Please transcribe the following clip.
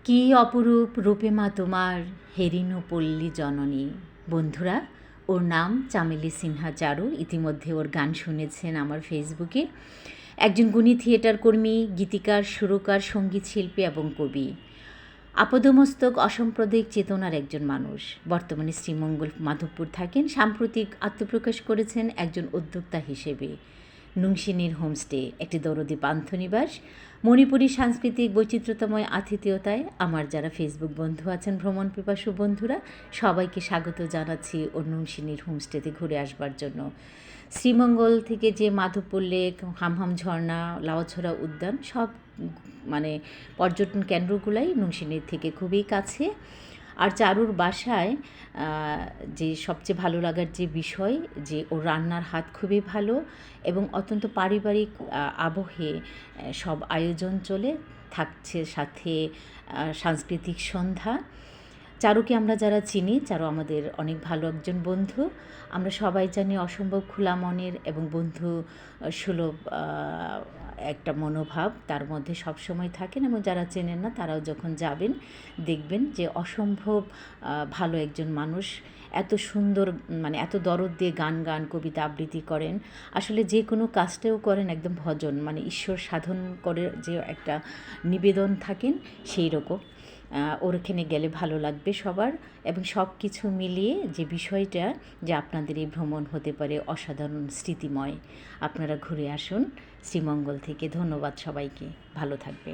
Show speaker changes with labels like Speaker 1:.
Speaker 1: কি অপরূপ রূপে মা তোমার, হেরিনু পল্লী জননী। বন্ধুরা, ওর নাম চামেলি সিনহা চারু। ইতিমধ্যে ওর গান শুনেছেন আমার ফেসবুকে। একজন গুণী থিয়েটার কর্মী, গীতিকার, সুরকার, সঙ্গীত শিল্পী এবং কবি। আপাদমস্তক অসাম্প্রদায়িক চেতনার একজন মানুষ। বর্তমানে শ্রীমঙ্গল মাধবপুর থাকেন। সাম্প্রতিক আত্মপ্রকাশ করেছেন একজন উদ্যোক্তা হিসেবে। নুংশিনীর হোমস্টে, একটি দরদি পান্থনিবাস, মণিপুরী সাংস্কৃতিক বৈচিত্র্যময় আতিথেয়তায় আমার যারা ফেসবুক বন্ধু আছেন, ভ্রমণ পিপাসু বন্ধুরা, সবাইকে স্বাগত জানাচ্ছি ও নুংশিনীর হোমস্টেতে ঘুরে আসবার জন্য। শ্রীমঙ্গল থেকে যে মাধবপুর লেক, হামহাম ঝর্ণা, লাউছড়া উদ্যান, সব পর্যটন কেন্দ্রগুলাই নুংশিনীর থেকে খুবই কাছে। আর চারুর বাসায় যে সবচেয়ে ভালো লাগার যে বিষয়, যে ওর রান্নার হাত খুবই ভালো এবং অত্যন্ত পারিবারিক আবহে সব আয়োজন চলে থাকছে, সাথে সাংস্কৃতিক সন্ধ্যা। চারুকে আমরা যারা চিনি, চারু আমাদের অনেক ভালো একজন বন্ধু। আমরা সবাই জানি অসম্ভব খোলা মনের এবং বন্ধু সুলভ একটা মনোভাব তার মধ্যে সবসময় থাকেন, এবং যারা চেনেন না তারাও যখন যাবেন দেখবেন যে অসম্ভব ভালো একজন মানুষ। এত সুন্দর, এত দরদ দিয়ে গান কবিতা আবৃত্তি করেন। আসলে যে কোনো কাজটাও করেন একদম ভজন, ঈশ্বর সাধন করে যে একটা নিবেদন থাকেন, সেই রকম। ওর এখানে গেলে ভালো লাগবে সবার, এবং সব কিছু মিলিয়ে যে বিষয়টা, যে আপনাদের এই ভ্রমণ হতে পারে অসাধারণ স্মৃতিময়। আপনারা ঘুরে আসুন শ্রীমঙ্গল থেকে। ধন্যবাদ সবাইকে, ভালো থাকবে।